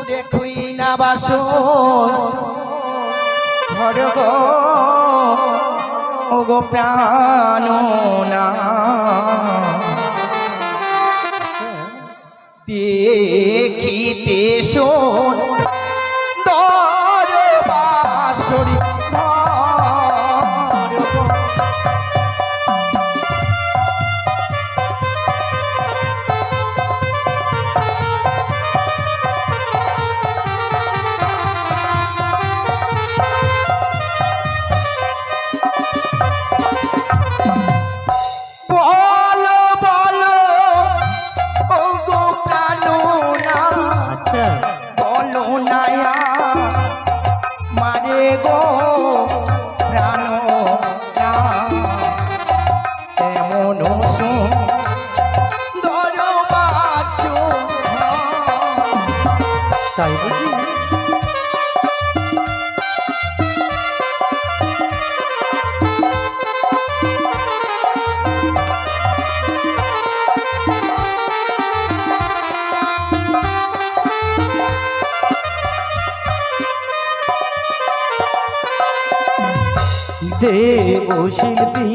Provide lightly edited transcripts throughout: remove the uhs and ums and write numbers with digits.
দেখুই না বাসো ধর গো ও গো প্রাণ না দেখিতে শোন দরবাসরি দেবশিল্পী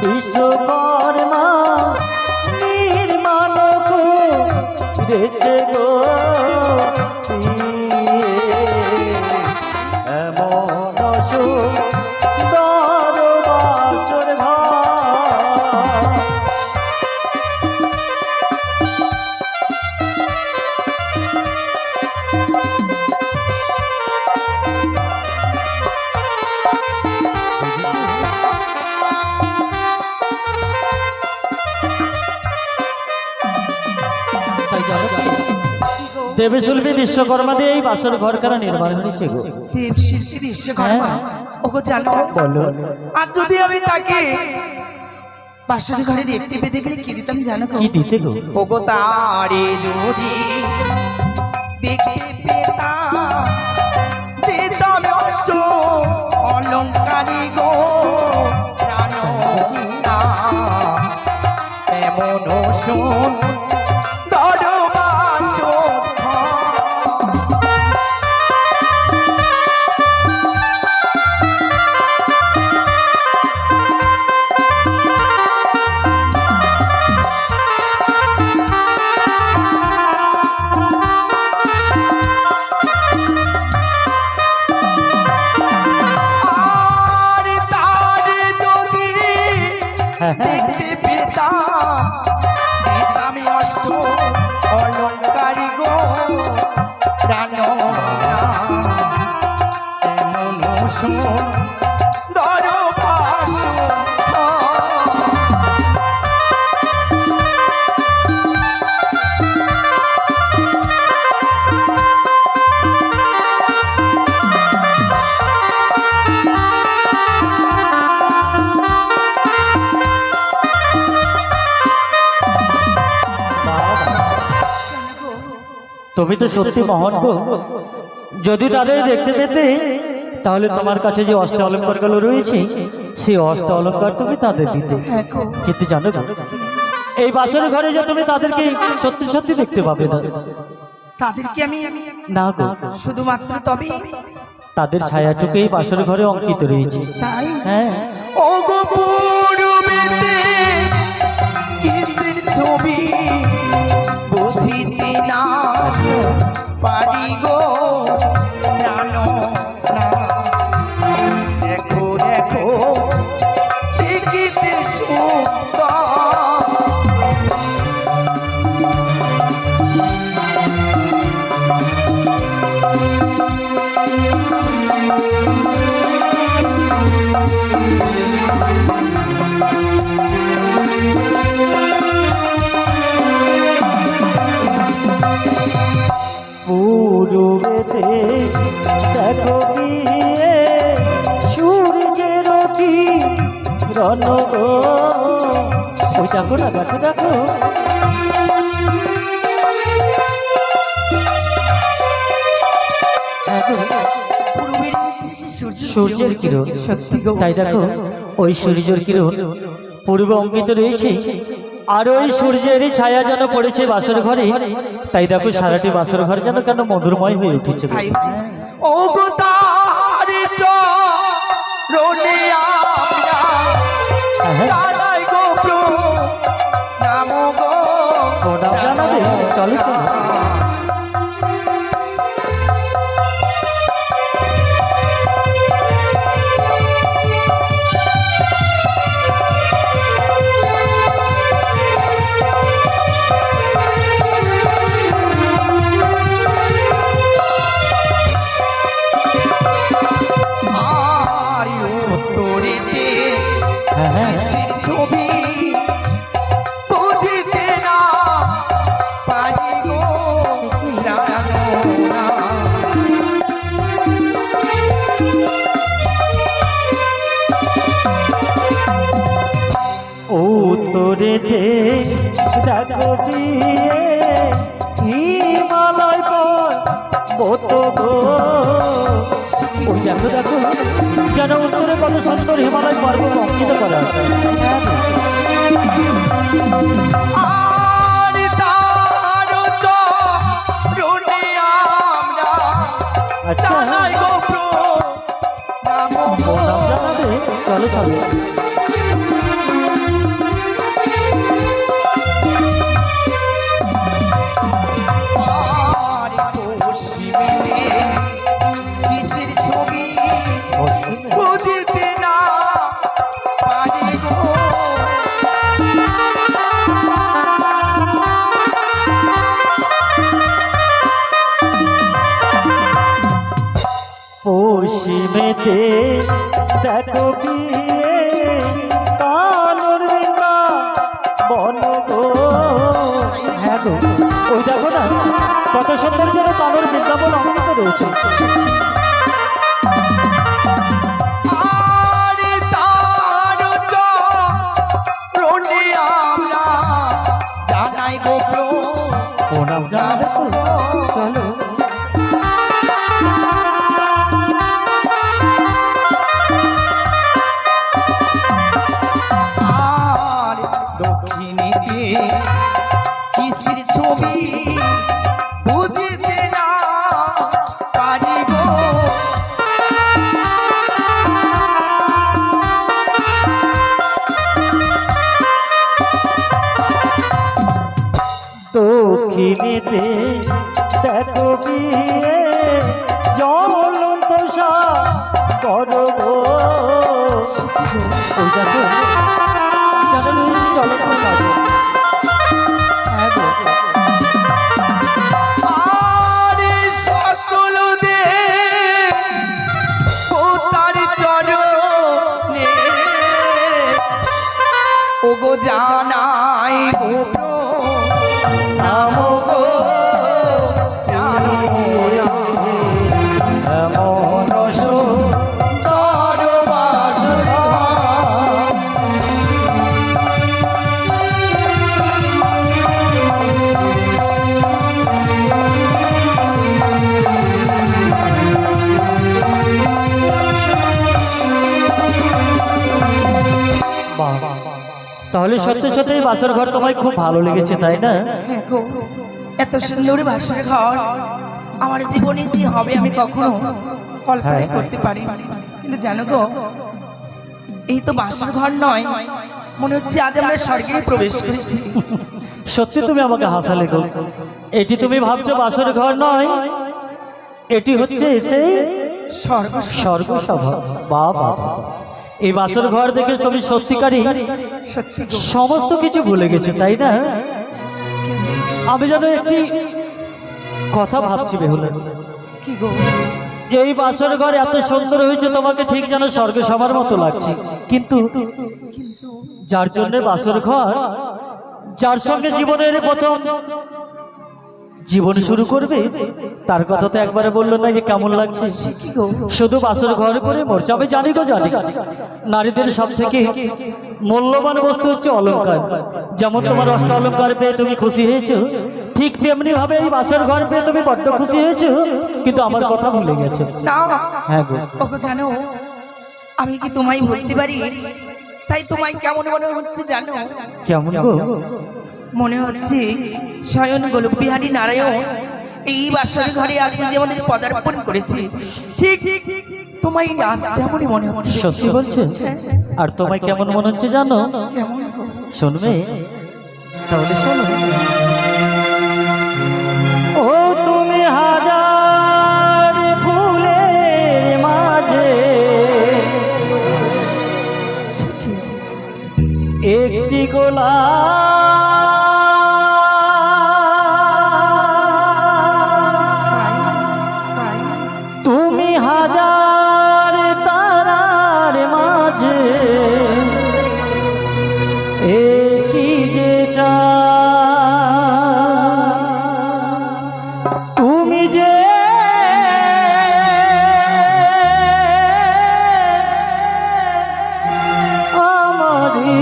বিশ্বকর্মা নির্মাণ করেছে গো এমন সুন্দর বাসর ঘর দেবশিল্পী বিশ্বকর্মা দিয়ে এই বাসর ঘর কারা নির্মাণ হয়েছে গো দেবশিল্পী বিশ্বকর্মা ওগো জানো বলো আর যদি আমি তাকে বাসর ঘরে দেখতে পেতে গেলে কি দিতাম জানো কি দিতে গো ওগো তারে যদি দেখতে পেতাম দিতাম অষ্ট অলঙ্কারি গো জানো না এমন শোন দেখতে পেতাম আমি অষ্ট অলঙ্কারি গো প্রাণ এমন শোন দরবাস তুমি তো সত্যি মহান গো যদি তাদের দেখতে পেতে তাহলে তোমার কাছে যে অষ্ট অলঙ্কারগুলো রয়েছে সেই অষ্ট অলঙ্কার তুমি তাদের দিতে কিন্তু জানো গো এই বাসর ঘরে যে তুমি তাদেরকে সত্যি সত্যি দেখতে পাবে না তাদেরকে আমি না গো শুধুমাত্র তবে তাদের ছায়াটুকু এই বাসর ঘরে অঙ্কিত রয়েছে তাই হ্যাঁ ও গো পূর্বেতে কিসের ছবি বুঝিতে না পারি গো জানো না দেখো দেখো দেখিতে সুন্দর পূর্বেতে দেখো গিয়ে সূর্যের কিরণ গো ওই দেখো না দেখো দেখো সূর্যের কিরণ সত্যি গো তাই দেখো ওই সূর্যের কিরণ পূর্বে অঙ্কিত রয়েছে আর ওই সূর্যেরই ছায়া যেন পড়েছে বাসর ঘরে, তাই দেখো সারাটি বাসর ঘর যেন কেন মধুরময় হয়ে উঠেছে। তাই ও গো তারি চরণে আমরা জানাই গো প্রণাম গো। প্রণাম জানাবে, চলো চলো। ছবি বুঝিতে না পারি গো ও তোরে দেখো হিমালয় পর্বত গো। ওই দেখো দেখো যেন উত্তরে কত সুন্দর হিমালয় পর্বত অঙ্কিত করা আছে। আর তার চরণে আমরা আচ্ছা জানাই গো প্রণাম গো। প্রণাম জানাবে, চলো চলো। আর পশ্চিমেতে কিসের ছবি বুঝিতে না পারি গো। পশ্চিমেতে দেখো বিয়ে কালোর বিন্দা বন গো। হ্যাঁ গো ওই দেখো না কত সুন্দর যেন কালোর বৃন্দাবন অঙ্কিত রয়েছে। আর তার চরণে আমরা জানাই গো প্রণাম জানাবে তো, চলো। আর দক্ষিণেতে কিসের ছবি বুঝিতে না পারি গো। দক্ষিণেতে দেখো বিয়ে জ্বলন্ত সাগর গো। ওই দেখো যেন রয়েছে জ্বলন্ত সাগর। হ্যাঁ গো আর সকল তার চরণে ও গো জানাই গো প্রণাম গো। এমন সুন্দর বাসর তাহলে সত্যি সত্যি বাসর ঘর তোমায় খুব ভালো লেগেছে তাই না? হ্যাঁ গো, এত সুন্দর বাসার ঘর আমার জীবনে যে হবে আমি কখনো কল্পনা করতে পারি। কিন্তু জানো গো, এই তো বাসার ঘর নয়, মনে হচ্ছে আজ আমরা স্বর্গে প্রবেশ করেছি। সত্যি তুমি আমাকে হাসালে গো। এটি তুমি ভাবছো বাসর ঘর নয়, এটি হচ্ছে সেই স্বর্গ। স্বর্গসভা। বাবা এই বাসর ঘর দেখে তুমি সত্যিকারই সত্যি গো, সমস্ত কিছু ভুলে গেছো তাই না? আমি যেন একটি কথা ভাবছি বেহুলা, কি গো? এই বাসর ঘর এত সুন্দর হয়েছে তোমাকে ঠিক যেন স্বর্গসভার মতো লাগছে, কিন্তু যার জন্য বাসর ঘর, যার সঙ্গে জীবনের প্রথম জীবন শুরু করবে, তার কথা তো একবারে বললো না যে কেমন লাগছে। কি গো? শুধু বাসর ঘর করে মরছে। আমি জানি গো, জানি নারীদের সব থেকে মূল্যবান বস্তু হচ্ছে অলংকার। যেমন তোমার অষ্ট অলংকার পেয়ে তুমি খুশি হয়েছো, ঠিক তেমনি ভাবে এই বাসর ঘর পেয়ে তুমি বড্ড খুশি হয়েছো, কিন্তু আমার কথা ভুলে গেছো। না না, হ্যাঁ গো, ওগো জানো, আমি কি তোমায় বলতে পারি তাই তোমায় কেমন মনে হচ্ছে জানো? কেমন গো? মনে হচ্ছে স্বয়ং গোলক বিহারী নারায়ণ এই বাসর ঘরে আজকে যে আমাদের পদার্পণ করেছে, ঠিক তোমায় আজ তেমনই মনে হচ্ছে। সত্যি বলছো? আর তোমায় কেমন মনে হচ্ছে জানো? কেমন গো? শুনবে? তাহলে শোনো। ও তুমি হাজার ফুলের মাঝে একটি গোলাপ, তুমি হাজার তারার মাঝে একটি যে চাঁদ, তুমি যে আমারই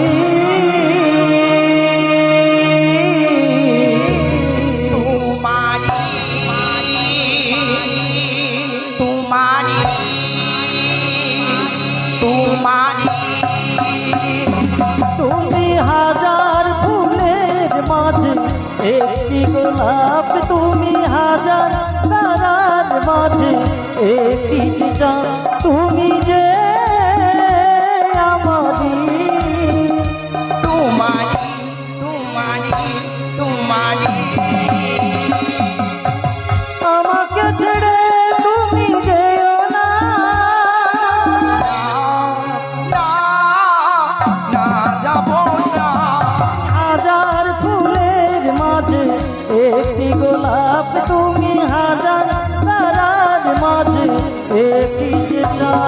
তুমি হাজার ফুলের মাঝে একটি গোলাপ, তুমি হাজার তারার মাঝে একটি চাঁদ, তুমি যে আমারই আমাকে ছেড়ে তুমি যেও না, হাজার ফুলের মাঝে একটি গোলাপ, তুমি হাজার তারার মাঝে একটি চাঁদ।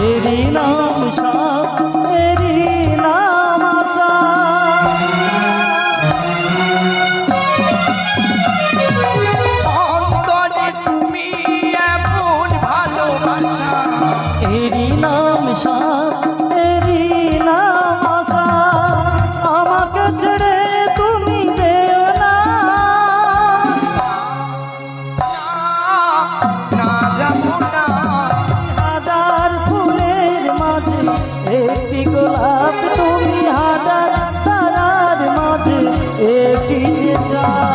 এরি নাম সাপ, এরি নাম আশা, এরি নাম সাপ, এরি নাম আশা, আমাকে ছেড়ে তুমি যেও না, হাজার ফুলের মাঝে একটি গোলাপ, তুমি হাজার তারার মাঝে একটি চাঁদ।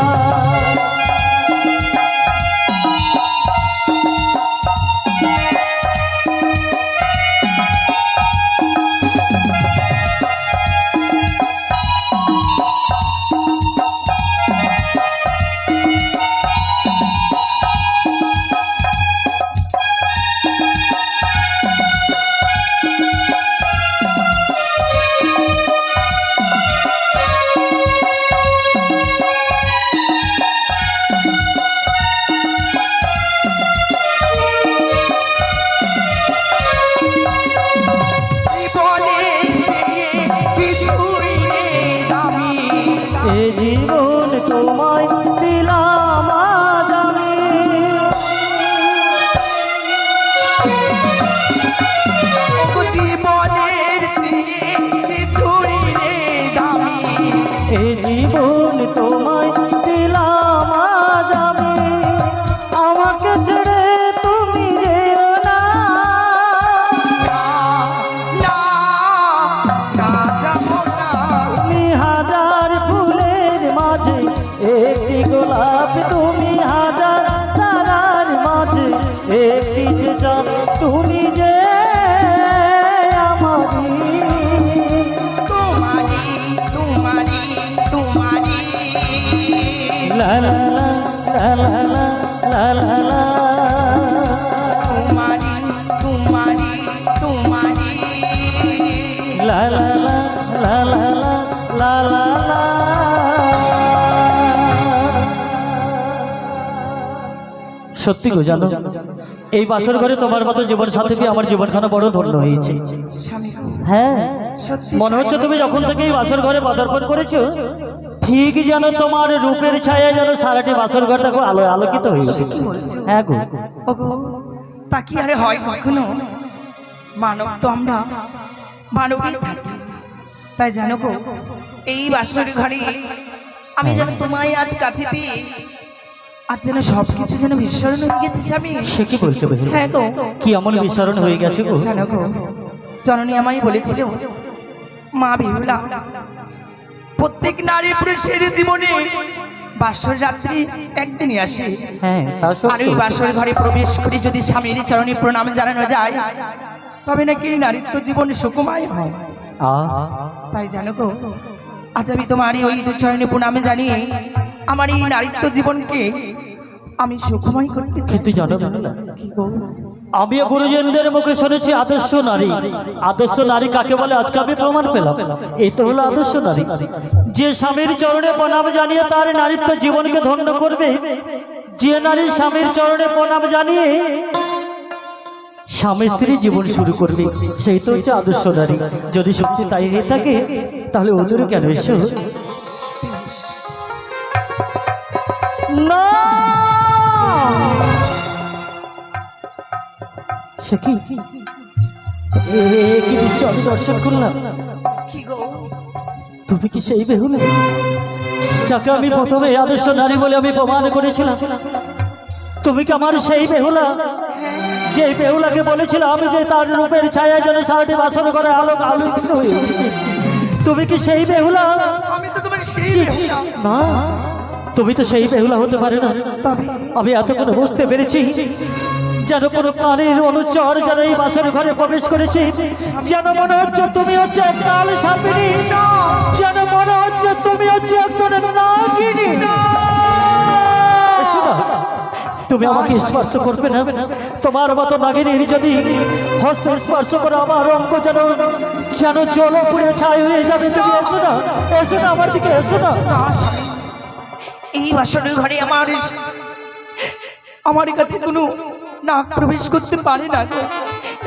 এ জীবন তোমায় দিলাম আজ আমি, এ জীবন তোমায় দিলাম আজ আমি, আমাকে ছেড়ে তুমি যেও না, তুমি হাজার ফুলের মাঝে একটি গোলাপ, তুমি হাজার তারার মাঝে একটি চাঁদ, তুমি যে আমারই লা লা লা লা লা লা লা, লা লা লা সত্যি গো জানো, এই বাসর ঘরে তোমার মতো জীবন সাথী পেয়ে আমার জীবনখানা বড় ধন্য হয়েছে। স্বামী গো, হ্যাঁ, সত্যি মনে হচ্ছে তুমি যখন থেকে এই বাসর ঘরে পদার্পণ করেছো, ঠিক যেন তোমার রূপের ছায়া যেন সারাটি বাসর ঘরটা খুব আলো আলোকিত হয়ে কি উঠেছে। বলছো? হ্যাঁ গো, ওগো, তা কি আরে হয় কখনো? মানব তো আমরা মানবই থাকি। তাই জানো গো, এই বাসর ঘরে আমি যেন তোমায় আজ কাছে পেয়ে আজ যেন সবকিছু যেন বিস্মরণ হয়ে গেছে স্বামী। সে কি বলছো বেহুলা? হ্যাঁ গো, কি এমন বিস্মরণ হয়ে গেছে গো? জানো গো, জননী আমায় বলেছিল, মা বেহুলা, প্রত্যেক নারী পুরুষের জীবনে বাসর রাত্রি একদিনই আসে। হ্যাঁ, তা আর সত্যি। ওই বাসর ঘরে প্রবেশ করে যদি স্বামীর চরণে প্রণাম জানানো যায়, তবে নাকি নারীত্ব জীবন সুকুমায় হয়। তাই জানো গো, আজ আমি তোমার ওই দু চরণে প্রণামে জানিয়ে আমার এই নারীত্ব জীবনকে আমি সুখময় করতে চাই। কিন্তু জানো বেহুলা, কি গো? আমিও গুরুজনদের মুখে শুনেছি আদর্শ নারী। আদর্শ নারী কাকে বলে আজকে আমি প্রমাণ পেলাম। এই তো হলো আদর্শ নারী, যে স্বামীর চরণে প্রণাম জানিয়ে তার নারীত্ব জীবনকে ধন্য করবে। যে নারী স্বামীর চরণে প্রণাম জানিয়ে স্বামী স্ত্রী জীবন শুরু করবে, সেই তো হচ্ছে আদর্শ নারী। যদি সত্যি তাই হয়ে থাকে, তাহলে ওদেরও কেন এসো না। সে কি কি দৃশ্য আমি দর্শন করলাম? কি গো? তুমি কি সেই বেহুলা যাকে আমি প্রথমে আদর্শ নারী বলে আমি প্রমাণ করেছিলাম? তুমি কি আমার সেই বেহুলা, যে বেহুলাকে বলেছিলাম আমি যে তার রূপের ছায়া যেন সারাটি বাসর করে আলোক আলোকিত হয়ে উঠেছে? তুমি কি সেই বেহুলা? আমি তো তোমার সেই বেহুলা। না, তুমি তো সেই বেহুলা হতে পারে না। তবে আমি এতক্ষণ বুঝতে পেরেছি, যেন কোনো কানের অনুচর যেন এই বাসর ঘরে প্রবেশ করেছে, যেন মনে হচ্ছে তুমি হচ্ছে কাল সাপিনী, যেন মনে হচ্ছে তুমি হচ্ছে একজন নাগিনী। শোনো, তুমি আমাকে স্পর্শ করবে না। তোমার মতো নাগিনীর যদি হস্ত স্পর্শ করে আমার অঙ্গ যেন যেন জলে পুড়ে ছাই হয়ে যাবে। তুমি এসো না, এসো না আমার দিকে, এসো না। এই বাসর ঘরে আমার কাছে কোনো নাক প্রবেশ করতে পারে না।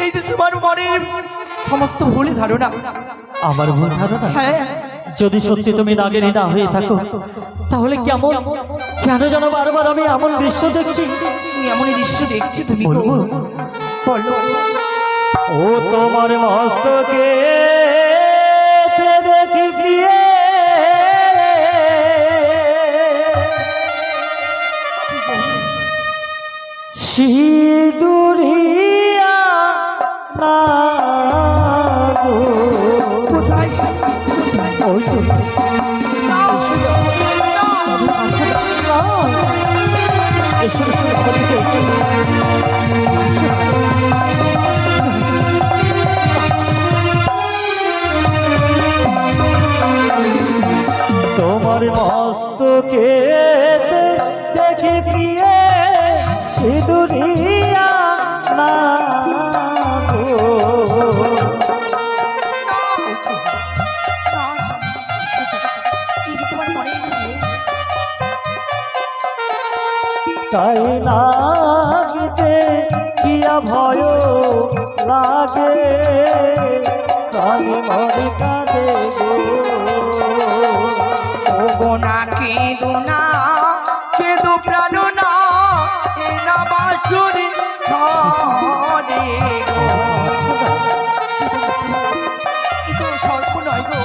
এই যে তোমার মনের সমস্ত ভুল ধারণা। আমার ভুল ধারণা? হ্যাঁ, যদি সত্যি তুমি নাগিনী না হয়ে থাকো, তাহলে কেমন কেন যেন বারবার আমি এমন দৃশ্য দেখছি? তুমি এমনই দৃশ্য দেখছি, তুমি গো। বলবো? বলো। ও তোমার মস্তকে দেখি প্রিয়ে সিঁদুরিয়া না গো। কোথায়? ওই তো এসো, এসো, আমার দিকে এসো। তোমার মস্তকে দেখি প্রিয়ে সিঁদুরিয়া না গো। এই যে তোমার মনের ভুল। তাই লাগিতে কিয়া ভয় লাগে, প্রাণী মনে কাঁদে গো। ও গো না কেঁদো না, কেঁদো প্রাণ না, এ না বাসরে ঘরে গো। এ তো সর্প নয় গো।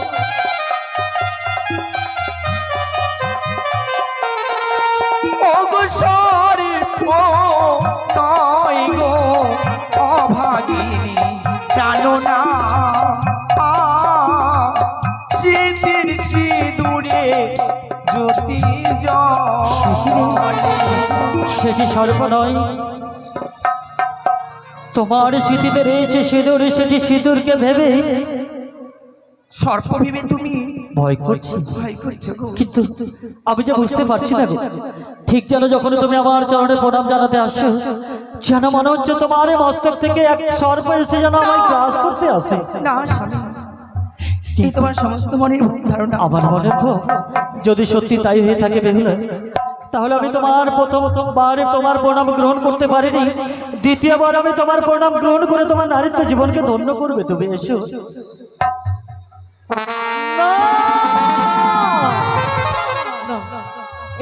ও গো সর্প নয় গো, অভাগিনী জানো না, শীতের সিঁদুরে জ্যোতি জ্বলে। সেটি সর্ব নয়, তোমার স্মৃতিতে রয়েছে সিঁদুর। সেটি সিঁদুরকে ভেবে সর্প ভেবে তুমি ভয় করছি, ভয় করছো গো। কিন্তু আমি যে বুঝতে পারছি না গো। ঠিক যেন যখন তুমি আমার চরণে প্রণাম জানাতে আসছো, যেন মনে হচ্ছে তোমার এই মস্তক থেকে এক সর্প এসে যেন আমায় গ্রাস করতে আসে। না স্বামী, এই তোমার সমস্ত মনের ভুল ধারণা। আমার মনের ভোগ যদি সত্যি তাই হয়ে থাকে বেহুলা, তাহলে আমি তোমার প্রথমবার তোমার প্রণাম গ্রহণ করতে পারিনি, দ্বিতীয়বার আমি তোমার প্রণাম গ্রহণ করে তোমার নারীত্ব জীবনকে ধন্য করবে। তুমি এসো।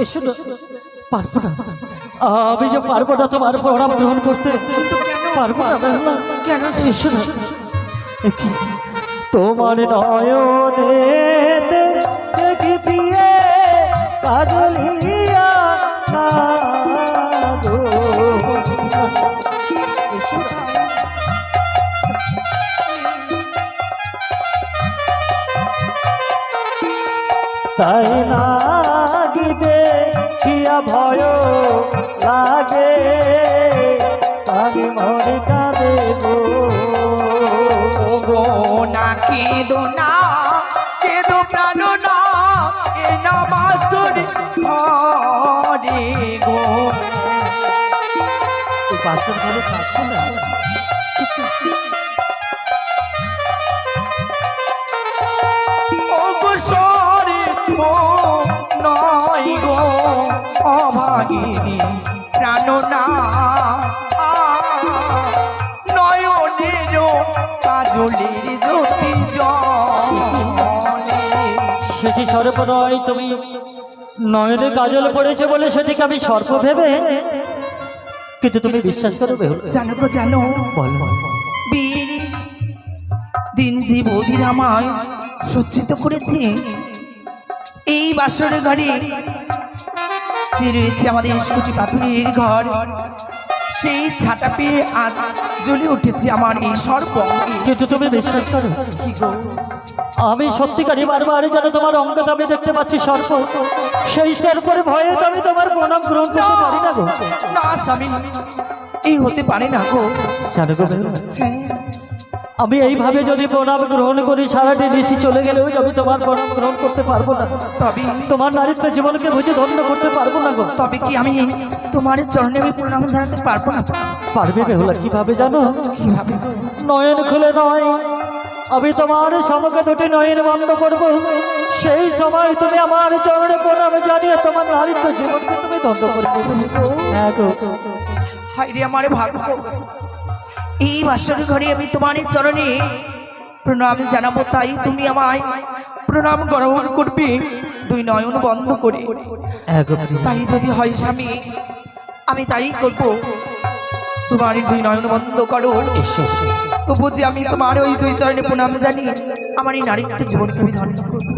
এসো না, পারবো না, আমি যে পারবো না তোমার প্রণাম গ্রহণ করতে, পারবো না। কেন? এসো না, তোমার নয়নে দেখি প্রিয়ে কাজলিয়া গো। তাই না গিতে কিয়া ভয় লাগে, আমি মনে কাঁদে গো না কেঁদো না, কেঁদো প্রাণ না, এ না বাসুর ঘরে গো। বাসর ঘরে থাকছো না? অবসরে নয় গো অভাগিনী প্রাণ না, নয়নের কাজলের জ্যোতি জলে। সেটি সর্প নয়, তুমি নয়নে কাজল পড়েছে বলে সেটিকে আমি সর্প ভেবে, কিন্তু তুমি বিশ্বাস করো বেহুলা? জানো গো জানো, বলো। বীর দিন যে বৌদির আমায় সজ্জিত করেছে, এই বাসর ঘরে যে রয়েছে আমাদের স্কুটি পাথরের ঘর, সেই ছাটা পেয়ে আজ জ্বলে উঠেছে আমার এই সর্প। কিন্তু তুমি বিশ্বাস করো, আমি সত্যিকারই বারবার যেন তোমার অঙ্গতে আমি দেখতে পাচ্ছি সর্প, সেই সর্পের ভয়ে তো আমি তোমার প্রণাম গ্রহণ করতে পারি না গো। না স্বামী, এই হতে পারে না গো। জানো গো বেহুলা, হ্যাঁ, আমি এইভাবে যদি প্রণাম গ্রহণ করি সারাটি নিশি চলে গেলেও আমি তোমার প্রণাম গ্রহণ করতে পারবো না, তবে তোমার নারীত্ব জীবনকে বুঝে ধন্য করতে পারবো না গো। তবে কি আমি তোমার চরণে আমি প্রণাম জানাতে পারবো না? পারবে বেহুলা, কিভাবে জানো? কিভাবে? নয়ন খুলে নয়, আমি তোমার সমকে দুটি নয়ন বন্ধ করবো, সেই সময় তুমি আমার চরণে প্রণাম জানিয়ে তোমার নারীত্ব জীবনকে তুমি ধন্য করবে। হ্যাঁ গো। হায় রে আমার ভাগ্য, এই বাসর ঘরে আমি তোমার চরণে প্রণাম জানাবো, তাই তুমি আমায় প্রণাম গ্রহণ করবে দুই নয়ন বন্ধ করে। হ্যাঁ গো। তাই যদি হয় স্বামী, আমি তাই করব। তোমার এই দুই নয়ন বন্ধ করো, এসো। তবু যে আমি তোমার ওই দুই চরণে প্রণাম জানি, আমার এই নারীত্ব জীবনকে আমি ধন্য করবো।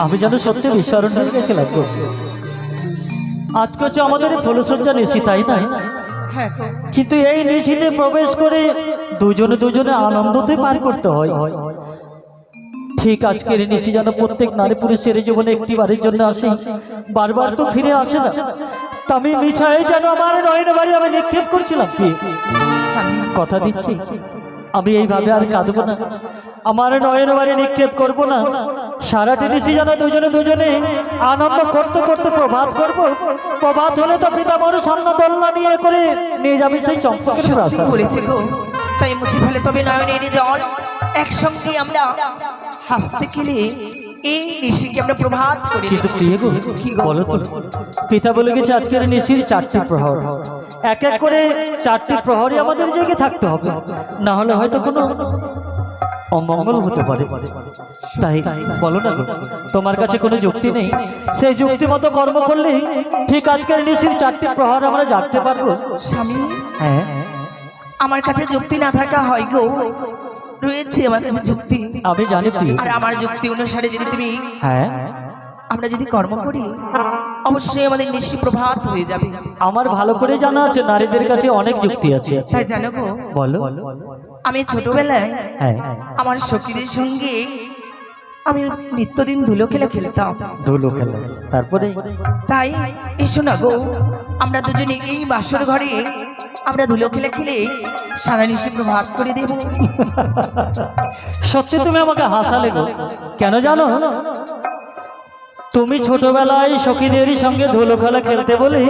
আমি যেন সত্যি বিস্মরণ হয়ে গেছিলাম গো। আজকে হচ্ছে আমাদের ফুলসজ্জা নিশি, তাই না? হ্যাঁ, কিন্তু এই নিশিতে প্রবেশ করে দুজনে দুজনে আনন্দতে পার করতে হয়। ঠিক আজকের নিশি যেন প্রত্যেক নারী পুরুষের জীবনে একটি বারের জন্য আসে, বারবার তো ফিরে আসে না। তা আমি মিছাই যেন আমার নয়ন বাড়ি আমি নিক্ষেপ করছিলাম। কথা দিচ্ছি আমি এইভাবে আর কাঁদবো না, আমার নয়ন বাড়ি নিক্ষেপ করবো না। সারাটি নিশি যেন দুজনে দুজনে আনন্দ করতে করতে প্রভাত করবো। প্রভাত হলে তো পিতামহ সামনে দোলনা নিয়ে করে নিয়ে যাবে সেই চম্পকের প্রাসাদ। বলেছে গো, তাই মুছে ফেলে তবে নয়নের জল, একসঙ্গে আমরা হাসতে খেলে এই নিশিকে আমরা প্রভাত করি। কিন্তু প্রিয় গো, বলো তো, পিতা বলে গেছে আজকের নিশির 4টি প্রহর, এক এক করে 4টি প্রহরই আমাদের জেগে থাকতে হবে, না হলে হয়তো কোনো অমঙ্গল হতে পারে। তাই বলো না গো, তোমার কাছে কোনো যুক্তি নেই? সেই যুক্তি মতো কর্ম করলে ঠিক আজকের নিশির 4টি প্রহর আমরা জাগতে পারবো। স্বামী, হ্যাঁ, আমার কাছে যুক্তি না থাকা হয় গো, রয়েছে আমার কাছে যুক্তি। আমি জানি প্রিয়। আর আমার যুক্তি অনুসারে যদি তুমি হ্যাঁ, আমরা যদি কর্ম করি, অবশ্যই আমাদের নিশি প্রভাত হয়ে যাবে। আমার ভালো করে জানা আছে নারীদের কাছে অনেক যুক্তি আছে। তাই জানো গো, বলো। আমি ছোটবেলায় হ্যাঁ, আমার সখীদের সঙ্গে আমি নিত্যদিন ধুলো খেলা খেলতাম। ধুলো খেলা, তারপরে তাই এসো না গো, আমরা দুজনে এই বাসর ঘরে আমরা ধুলো খেলা খেলে সারা নিশি প্রভাত করে দেব। সত্যি তুমি আমাকে হাসালে গো। কেন জানো? তুমি ছোটবেলায় সখীদেরই সঙ্গে ধুলো খেলা খেলতে বলে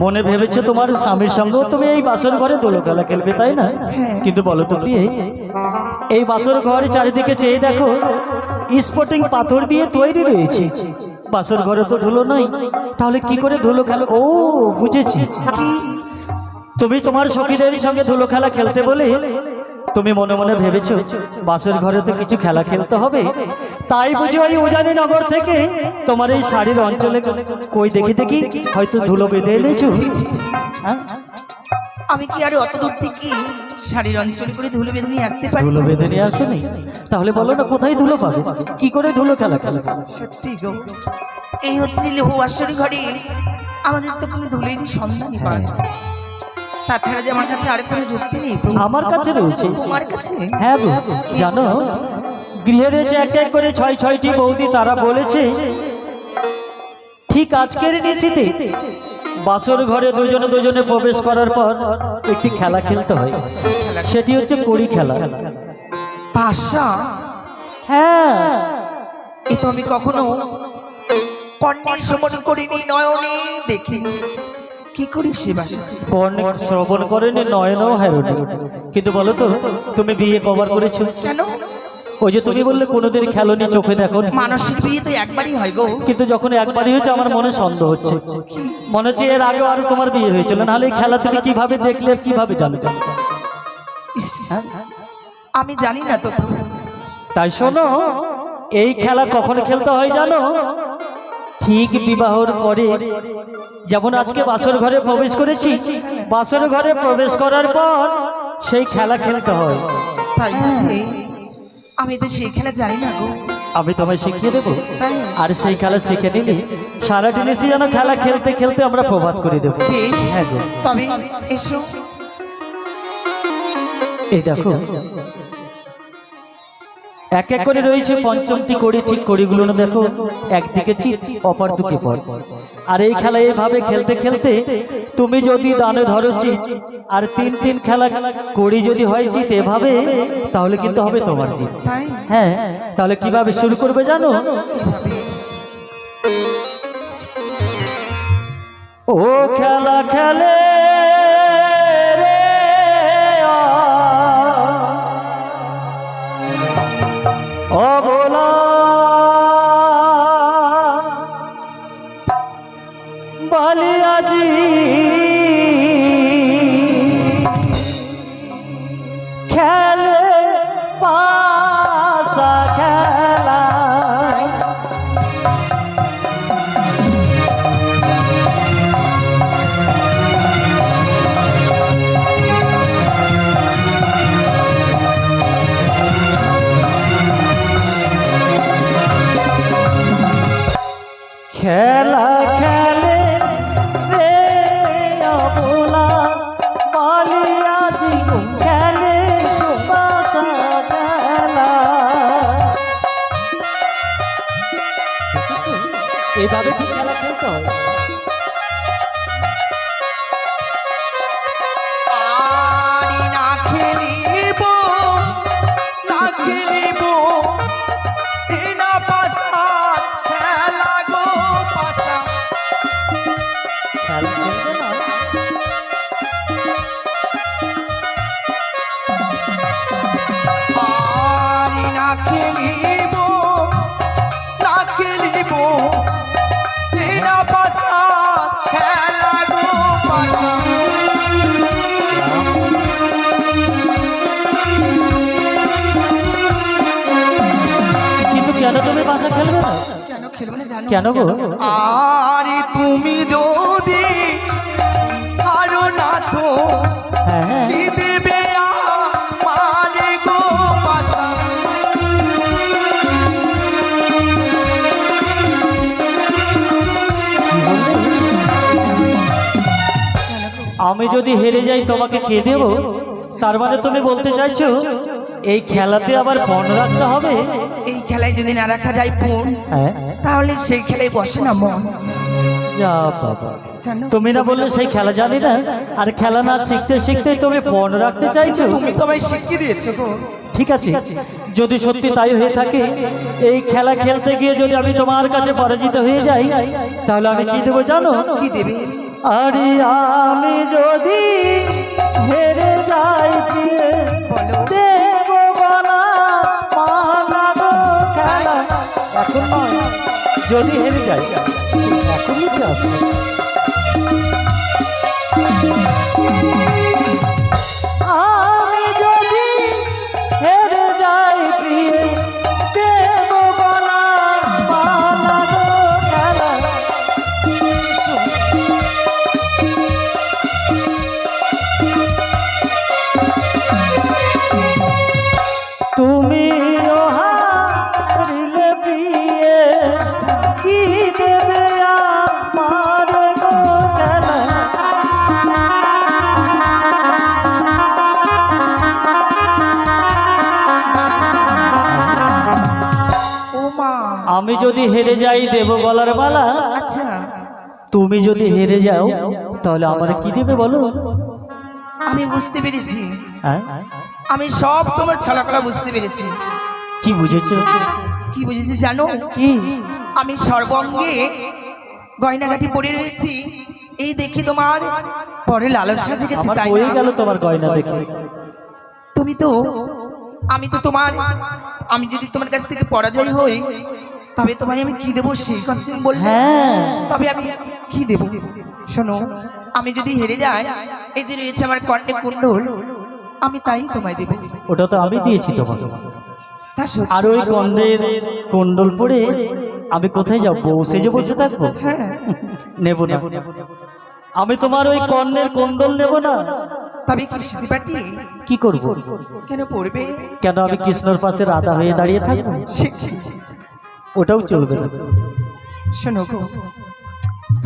মনে ভেবেছো তোমার স্বামীর সঙ্গেও তুমি এই বাসর ঘরে দোলো খেলা খেলবে, তাই না? কিন্তু বলো তো প্রিয়ে, এই বাসর ঘরে চারিদিকে চেয়ে দেখো স্পটিং পাথর দিয়ে তৈরি রয়েছে। বাসর ঘরে তো ধুলো নাই, তাহলে কি করে ধুলো খেলো? ও বুঝেছি, তুমি তোমার সখীদের সঙ্গে ধুলো খেলা খেলতে বলে তুমি মনে মনে ভেবেছো বাসের ঘরে তো কিছু খেলা খেলতে হবে, তাই বুঝি ওই উজানি নগর থেকে তোমার এই শাড়ির অঞ্চলে কই দেখি দেখি হয়তো ধুলো বেঁধে এনেছো। হ্যাঁ? আমি কি আর অত দূর থেকে শাড়ির অঞ্চল করে ধুলো বেঁধে নিয়ে আসতে পারি? ধুলো বেঁধে নিয়ে আসোনি? তাহলে বলো না কোথায় ধুলো পাবে, কি করে ধুলো খেলা খেলা? সত্যি গো, এই হচ্ছে লেহু আসরি ঘরে আমাদের তো কোনো ধুলেরই সন্ধানই পায় না। তাছাড়া যে আমার কাছে আর কোনো যুক্তি নেই। আমার কাছে রয়েছে। তোমার কাছে? হ্যাঁ গো, জানো গৃহে রয়েছে এক এক করে ৬টি বৌদি, তারা বলেছে ঠিক আজকের নিশিতে বাসর ঘরে দুজনে প্রবেশ করার পর একটি খেলা খেলতে হয়, সেটি হচ্ছে কড়ি খেলা। পাশা? হ্যাঁ, এ তো আমি কখনো কর্ণে শ্রবণ করিনি, নয়নে দেখিনি। কি করি সে বাসা? কর্ণে শ্রবণ করেনি, নয়নও হ্যারোনি। কিন্তু বলো তো তুমি বিয়ে কবার করেছো? কেন? ওই যে তুমি বললে কোনোদিন খেলোনি, চোখে দেখো। মানুষের বিয়ে তো একবারই হয় গো। কিন্তু যখন একবারই হয়েছে আমার মনে সন্দেহ হচ্ছে, মনে হচ্ছে এর আগে আরো তোমার বিয়ে হয়েছিল, নাহলে এই খেলা তুমি কিভাবে দেখলে, কিভাবে জানতে? আমি জানি না তো। তাই শোনো, এই খেলা কখন খেলতে হয় জানো? ঠিক বিবাহর পরে। যেমন আজকে বাসর ঘরে প্রবেশ করেছি, বাসর ঘরে প্রবেশ করার পর সেই খেলা খেলতে হয়। তাই আছে, আমি তো সেই খেলা জানি না গো। আমি তোমায় শিখিয়ে দেবো, তাই? আর সেই খেলা শিখে নিলে সারাদিন এসে যেন খেলা খেলতে খেলতে আমরা প্রভাত করে দেবো। বেশ, হ্যাঁ গো। তবে এসো। এই দেখো এক এক করে রয়েছে পঞ্চমটি কড়ি, ঠিক কড়িগুলো দেখো একদিকে চিত অপর দিকে পর। আর এই খেলা এইভাবে খেলতে খেলতে তুমি যদি দানে ধরো চিত, আর তিন খেলা কড়ি যদি হয় চিত এভাবে, তাহলে কিন্তু হবে তোমার জিত। তাই? হ্যাঁ, তাহলে কিভাবে শুরু করবে জানো? ও খেলা খেলে অবলা বালিয়াজি খেলে পাশা খেলা। খেলা খেলে রে অবলা বালিয়াজি খেলে পাশা খেলা। এইভাবে কি খেলা খেলতে হয়? আরি না খেলিব, না খেলিব, এ না পাশা খেলা গো পাশা। খেলা খেলবে না? আরি না খেলিব, না খেলিব, এ না পাশা খেলা গো পাশা। কিন্তু কেন তুমি বাসা খেলবে না? কেন খেলবো না জানো? কেন গো? আরে তুমি যদি আরো না তো হ্যাঁ হ্যাঁ, কি দেবে আমারে গো পাশা। আমি যদি হেরে যাই তোমাকে কে দেব? তার মানে তুমি বলতে চাইছো এই খেলাতে আবার পণ রাখতে হবে? এই খেলায় যদি না রাখা যায় ফোন, হ্যাঁ, তাহলে সেই খেলায় বসে না মন। যা বাবা, জানো তুমি না বললে সেই খেলা জানি না, আর খেলা না শিখতে শিখতে তুমি পণ রাখতে চাইছো? তুমি তো আমায় শিখিয়ে দিয়েছো গো। ঠিক আছে, যদি সত্যি তাই হয়ে থাকে, এই খেলা খেলতে গিয়ে যদি আমি তোমার কাছে পরাজিত হয়ে যাই, তাহলে আমি কি দেবো জানো? কি দেবে? আরে আমি যদি হেরে যাই প্রিয়ে দেব বলা মালা গো খেলা। এখন নয়, যদি হেরে যাই এখনই তো আসবে। আমি যদি হেরে যাই প্রিয়ে দেব বলা মালা গো খেলা। তুমি হারিলে প্রিয়ে কি দেবে আমার গো খেলা। ও মা, আমি যদি হেরে যাই দেব গলার মালা, আচ্ছা তুমি যদি হেরে যাও তাহলে আমার কি দেবে বলো? আমি বুঝতে পেরেছি, হ্যাঁ? আমি সব তোমার ছলাকলা বুঝতে পেরেছি। কি বুঝেছো? কি বুঝেছি জানো? কি? আমি সর্বঙ্গে গয়নাগাটি পরে রয়েছি, এই দেখি তোমার পরে লালসা জেগেছে, আমার তাই হয়ে না? গেল তোমার গয়না দেখে। তুমি তো, আমি তো তোমার, আমি যদি তোমার কাছ থেকে পরাজয় হই তবে তোমায় আমি কি দেবো সেই কথা তুমি বললে। হ্যাঁ। তবে আমি কি দেবো শোনো, আমি যদি হেরে যাই, এই যে রয়েছে আমার কর্ণে কুণ্ডল, আমি তাই তোমায় দেবো। ওটা তো আমি দিয়েছি তোমাকে। তা সত্যি? আর ওই কন্দের কুণ্ডল পরে আমি কোথায় যাবো? বউ সেজে বসে থাকবো? হ্যাঁ, নেব না, আমি তোমার ওই কর্ণের কুণ্ডল নেব না। তবে কি সিঁথিপাটি কি করব? কেন পড়বে? কেন আমি কৃষ্ণর পাশে রাধা হয়ে দাঁড়িয়ে থাকবো? সে- ওটাও চলবে না। শোনো গো,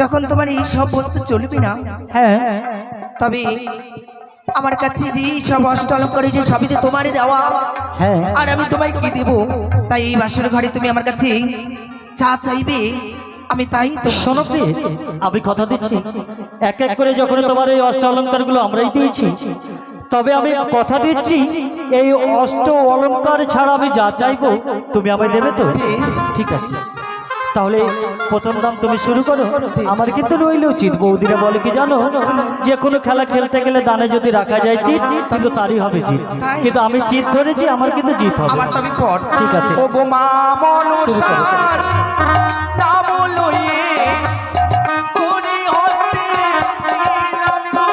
যখন তোমার এই সব বস্তু চলবে না, হ্যাঁ, তবে আমার কাছে যে সব অষ্ট অলঙ্কার যে সবই যে তোমারই দেওয়া, হ্যাঁ। আর আমি তোমায় কি দেব? তাই এই বাসর ঘরে তুমি আমার কাছে যা চাইবে আমি তাই তো। শোনো প্রিয়ে, আমি কথা দিচ্ছি এক এক করে যখন তোমার এই অষ্ট অলঙ্কার গুলো আমরাই দিয়েছি, তবে আমি কথা দিচ্ছি এই অষ্ট অলঙ্কার ছাড়া আমি যা চাইবো তুমি আমায় দেবে তো? ঠিক আছে, তাহলে প্রথম দাম তুমি শুরু করো। আমার কিন্তু রইলে উচিত, বৌদিরা বলে কি জানো, যে কোনো খেলা খেলতে গেলে দানে যদি রাখা যায় জিত, কিন্তু তারই হবে জিত। কিন্তু আমি জিত ধরেছি, আমার কিন্তু জিত হবে। আমার তবে পর ঠিক আছে। ও গো মা শুরু করো। মনসার নাম লইয়ে করি হস্তে দিলাম গো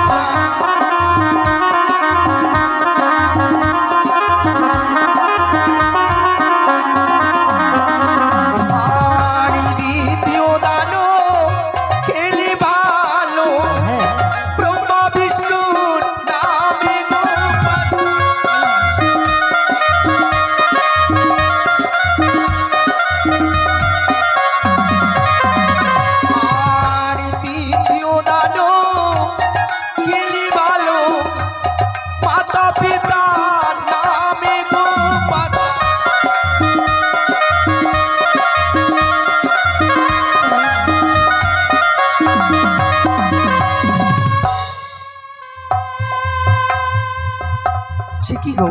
বাসা। আর দ্বিতীয় দানো খেলি ভালো, হ্যাঁ, ব্রহ্মা বিষ্ণুর নামে গো বাসা। আর তৃতীয় দানো খেলি ভালো, মাতা পিতার নামে গো বাসা। সে কি গো,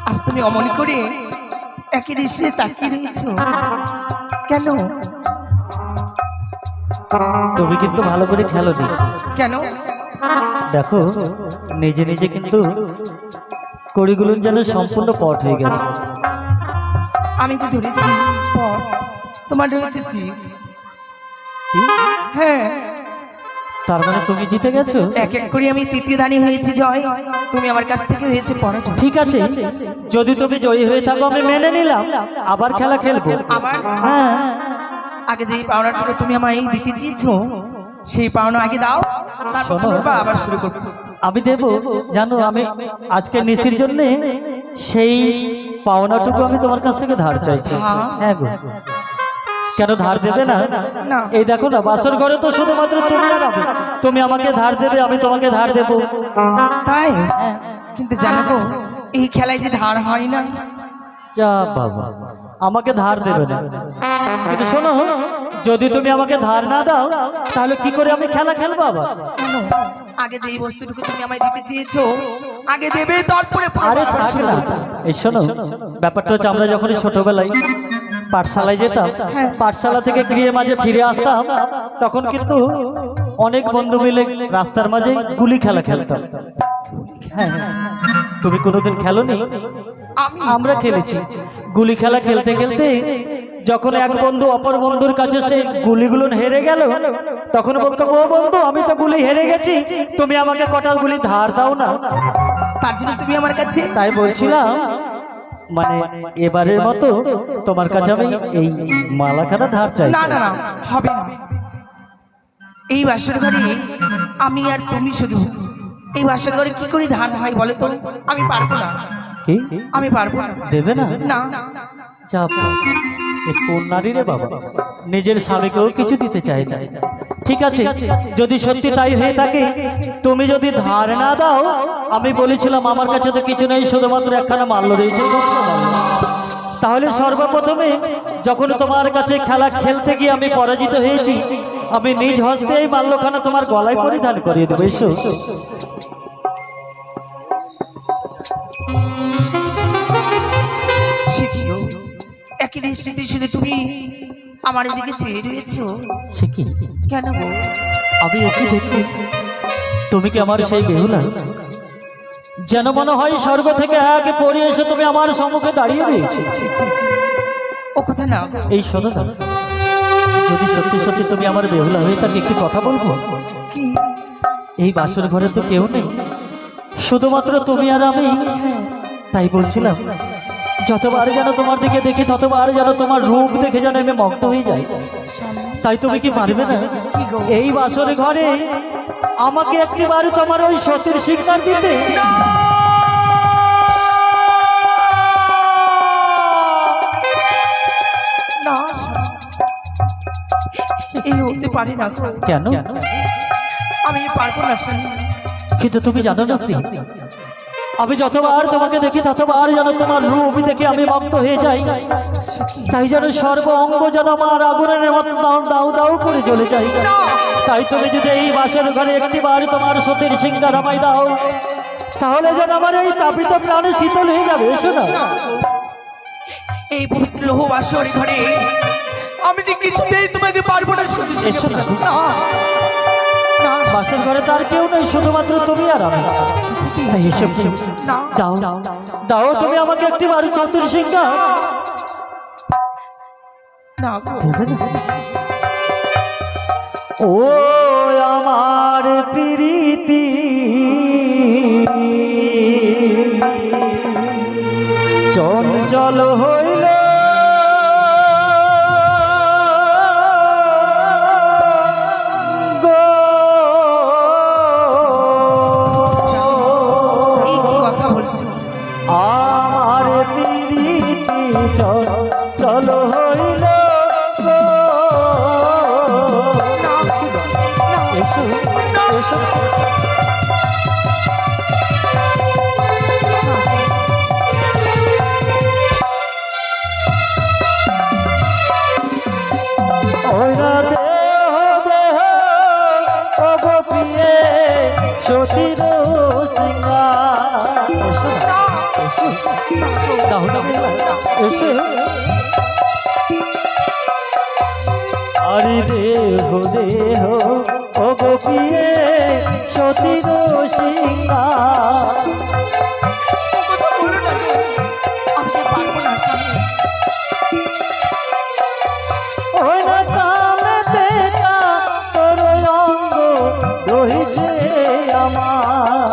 আজ তুমি অমন করে একই দৃষ্টিতে তাকিয়ে রয়েছো কেন? তুমি কিন্তু ভালো করে খেলো নি। কেন? দেখো, নিজে নিজে কিন্তু কড়িগুলো যেন সম্পূর্ণ পট হয়ে গেছে। আমি তো ধরেছি পর, তোমার রয়েছে জিভ। কি? হ্যাঁ, তার মানে তুমি জিতে গেছো? এক এক করে আমি তৃতীয় দানি হয়েছি জয়, তুমি আমার কাছ থেকে হয়েছে পরাজয়। ঠিক আছে, যদি তুমি জয়ী হয়ে থাকো আমি মেনে নিলাম, আবার খেলা খেলবো। আবার হ্যাঁ, আগে যেই পাওনাটুকু তুমি আমায় দিতে চেয়েছো সেই পাওনা আগে দাও, তারপর শোনো। করবা, আবার শুরু করবো। আমি দেবো, জানো আমি আজকে নিশির জন্য সেই পাওনাটুকু আমি তোমার কাছ থেকে ধার চাইছি। হ্যাঁ। হ্যাঁ গো, কেন ধার দেবে না? না। এই দেখো না, বাসর ঘরে তো শুধুমাত্র তুমি আর আমি, তুমি আমাকে ধার দেবে, আমি তোমাকে ধার দেবো। তাই? কিন্তু জানো গো, এই খেলায় যে ধার হয় না। যা বাবা, আমাকে ধার দেবে না, কিন্তু শোনো, যদি তুমি আমাকে ধার না দাও তাহলে কি করে আমি খেলা খেলবো আবার? কেন? আগে যেই বস্তুটুকু তুমি আমায় দিতে চেয়েছো আগে দেবে, তারপরে আরে আবার থাক শুরু না, করবো। এই শোনো, ব্যাপারটা হচ্ছে আমরা যখন ছোটবেলায় পাঠশালায় যেতাম, হ্যাঁ। পাঠশালা থেকে গৃহে মাঝে ফিরে আসতাম, তখন কিন্তু অনেক বন্ধু মিলে রাস্তার মাঝে গুলি খেলা খেলতাম। হ্যাঁ, তুমি কোনোদিন খেলোনি? আমরা খেলেছি। গুলি খেলা খেলতে খেলতে যখন এক বন্ধু অপর বন্ধুর কাছে সে গুলিগুলো হেরে গেল, তখন বলতো, ও বন্ধু, আমি তো গুলি হেরে গেছি, তুমি আমাকে কটা গুলি ধার দাও না। তার জন্য তুমি আমার কাছে? তাই বলছিলাম, মানে এবারের মতো তোমার কাছে আমি এই মালাখানা ধার চাই। না না না, হবে না। এই বাসর ঘরে আমি আর তুমি শুধু। এই বাসর ঘরে কি করে ধার হয় বলে তো? আমি পারবো না। কি? আমি পারবো না। দেবে না? না। চাপ কোন নারী রে বাবা, নিজের স্বামীকেও কিছু দিতে চায় না। ঠিক আছে, যদি সত্যি তাই হয়ে থাকে, তুমি যদি ধার না দাও, আমি বলেছিলাম আমার কাছে তো কিছু নেই, শুধুমাত্র একখানা মাল্য রয়েছে, তাহলে সর্বপ্রথমে যখন তোমার কাছে খেলা খেলতে গিয়ে আমি পরাজিত হয়েছি, আমি নিজ হস্তে এই মাল্যখানা তোমার গলায় পরিধান করিয়ে দেবো। এসো। একই দৃষ্টিতে শুধু তুমি আমার দিকে চেয়ে রয়েছো। কেন গো? আমি একই দেখি, তুমি কি আমার সেই বেহুলা? যেন মনে হয় স্বর্গ থেকে আগে পড়ে এসে তুমি আমার সম্মুখে দাঁড়িয়ে রয়েছে। ও কথা না। এই শোনো না, যদি সত্যি সত্যি তুমি আমার বেহুলা হয়ে তাকে একটি কথা বলবো। এই বাসর ঘরে তো কেউ নেই, শুধুমাত্র তুমি আর আমি। তাই বলছিলাম, যতবার যেন তোমার দিকে দেখি, ততবার যেন তোমার রূপ দেখে যেন আমি মুগ্ধ হয়ে যাই। তাই তুমি কি পারবে না এই বাসর ঘরে আমাকে একটিবার তোমার ওই সতীর শিক্ষা দিতে? না, এই হতে পারি না। কেন? আমি পারবো না স্বামী। কিন্তু তুমি জানো না, আমি যতবার তোমাকে দেখি ততবার যেন তোমার রূপ দেখে আমি মুগ্ধ হয়ে যাই। তাই যেন সর্ব অঙ্গ যেন আমার আগুনের মতো দাউ দাউ করে জ্বলে যায়। তাই তুমি যদি এই বাসের ঘরে একটিবার তোমার সতীর সিংহার আমায় দাও, তাহলে যেন আমার এই তাপিত প্রাণে শীতল হয়ে যাবে। এসো না। এই পবিত্র লৌহ বাসর ঘরে আমি তো কিছুতেই তোমাকে পারবো না। এসো না। বাসের ঘরে তার কেউ নেই, শুধুমাত্র তুমি আর আমি। তাই এসব দাও দাও, তুমি আমাকে একটিবার সতীর সিংহার দেবে না? ও আমার প্রীতি চঞ্চল হইল গো, এই কি কথা বলছো? আমার প্রীতি চঞ্চল হইল। এসো এসো। ওই না দেহ দেহ ও গোপিয়ে সতীর সিংহার। এসো না, এসো। দাও দাও, এসো। আরে দেহ দেহ ও গোপিয়ে সতীর সিংহার। ওই না কামেতে তোর অঙ্গ রহিছে আমার।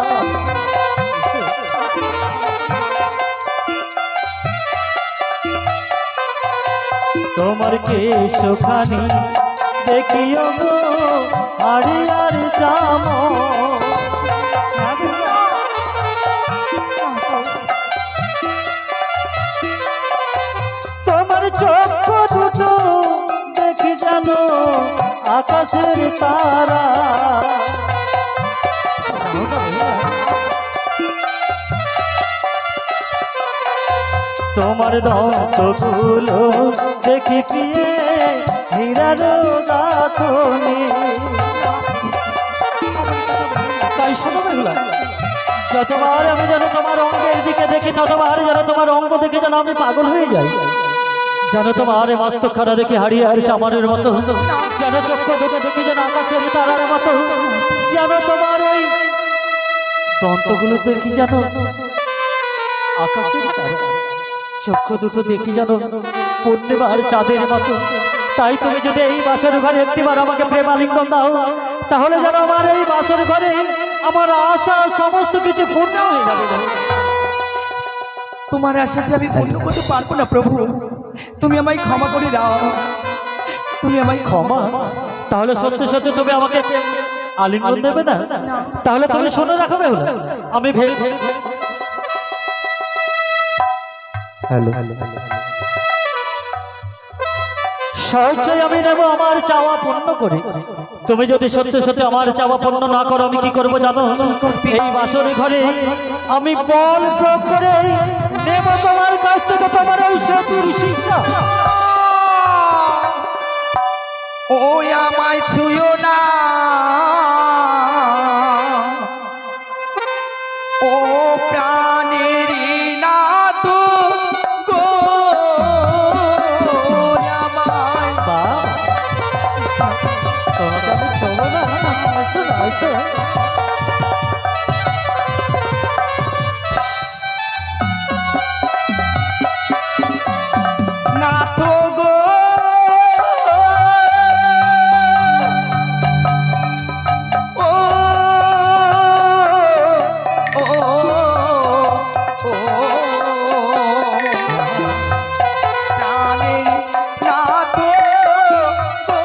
তোমার কেশখানি দেখিও গো হাড়িয়ার চাম, তোমার চক্ষু দুটো দেখি জানো আকাশের তারা। তোমার দন্তগুলো দেখি গিয়ে হীরার গাঁথনি। তাই শোনো বেহুলা, যতবার আমি যেন তোমার অঙ্গের দিকে দেখি, ততবার যেন তোমার অঙ্গ দেখে যেন আমি পাগল হয়ে যাই। যেন তোমার এই মস্তকখানা দেখে হারিয়ে আর চামারের মতো, যেন চক্ষু দুটো দেখে যেন আকাশের তারার মতো, যেন তোমার ওই দন্তগুলো দেখি যেন আকাশের তারা, চক্ষু দুটো দেখি যেন পূর্ণিমার চাঁদের মতো। তাই তুমি যদি এই বাসর ঘরে একটিবার আমাকে প্রেমালিঙ্গন দাও, তাহলে যেন আমার এই বাসর ঘরে আমার আশা সমস্ত কিছু পূর্ণ হয়ে যাবে। তোমার আশা যে আমি পূর্ণ করতে পারবো না প্রভু, তুমি আমায় ক্ষমা করে দাও, তুমি আমায় ক্ষমা? তাহলে সত্যি সত্যি তুমি আমাকে আলিঙ্গন দেবে না? তাহলে তুমি শোনো রাখো বেহুলা, আমি হ্যালো সহজেই আমি নেব আমার চাওয়া পূর্ণ করে। তুমি যদি সত্যি সত্যি আমার চাওয়া পূর্ণ না করো, আমি কি করবো জানো? এই বাসরে ঘরে আমি বল প্রয়োগ করে নেব তোমার কাছ থেকে তোমার ওই শত্রুর শিক্ষা। ও আমায় ছুঁয়ো না, ও প্রাণের নাথ গো, আমায় তোমাকে আমি ছোবো না, আসো না, আসো। নাথ গো, ও ও ও প্রাণের নাথ গো,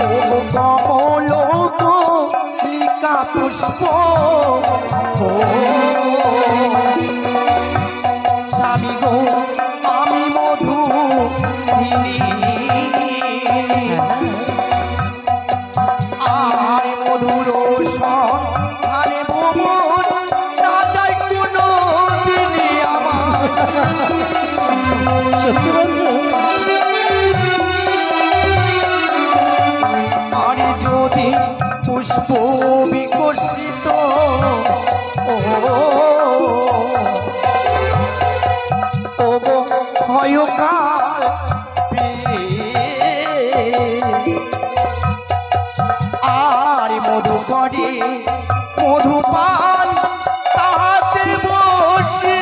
ও কমল কলিকা পুষ্প, ও স্বামী গো আমি মধু আর মধুর সন্ধানে ভ্রমণ না যাই কোনো দিনে আমার। সত্যি বলছো? আরে যদি পুষ্প বিকশিত, ও তবু ক্ষয়কাল আর মধু করে মধুপান তাহাতে বসে।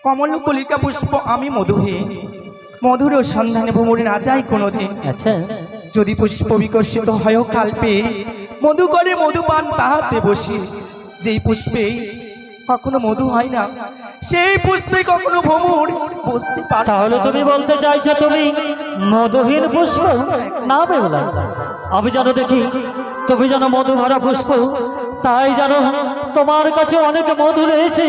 কমল কলিকা পুষ্প আমি মধুহে, মধুর সন্ধানে ভ্রমণে না যাই কোনোদিন। আচ্ছা, যদি পুষ্প বিকশিত হয় কাল্পে, মধু করে মধুপান তাহাতে বসি। যেই পুষ্পে কখনো মধু হয় না, সেই পুষ্পে কখনো ভ্রমণ বসতে পারে। তাহলে তুমি বলতে চাইছো তুমি মধুহীন পুষ্প? না বেহুলা, আমি যেন দেখি তুমি যেন মধু ভরা পুষ্প, তাই জানো তোমার কাছে অনেক মধু রয়েছে।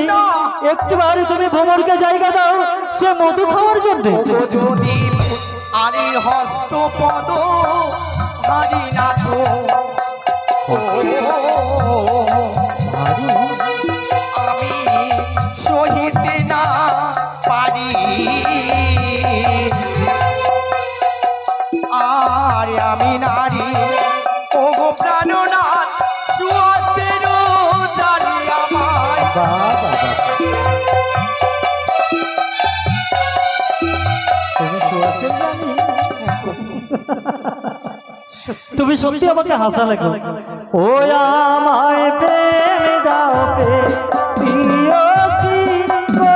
একটিবার তুমি ভ্রমণকে জায়গা দাও সে মধু খাওয়ার জন্য। যদি আরে হস্ত পদ হারি না তো, আমি সহিতে না পারি, আর আমি নারী ও গো প্রাণনাথ সুয়াসের জানি আমায়। তুমি সত্যি আমাকে হাসা লাগো। ও আমায় প্রেম দাও প্রিয়সী গো।